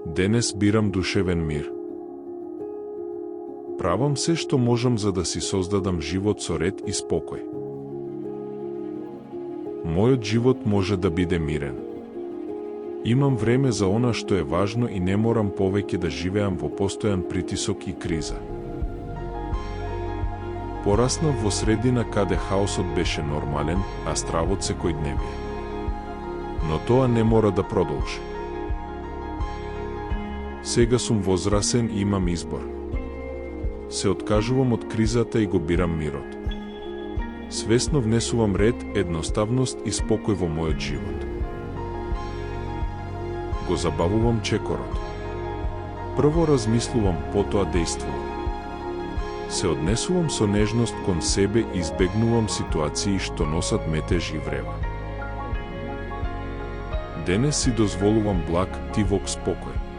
Денес бирам душевен мир. Правам се што можам за да си создадам живот со ред и спокој. Мојот живот може да биде мирен. Имам време за она што е важно и не морам повеќе да живеам во постојан притисок и криза. Пораснав во средина каде хаосот беше нормален, а стравот секојдневие. Но тоа не мора да продолжи. Сега сум возрасен и имам избор. Се откажувам од кризата и го бирам мирот. Свесно внесувам ред, едноставност и спокој во мојот живот. Го забавувам чекорот. Прво размислувам, потоа действувам. Се однесувам со нежност кон себе и избегнувам ситуации што носат метеж и врева. Денес си дозволувам благ, тивок спокој.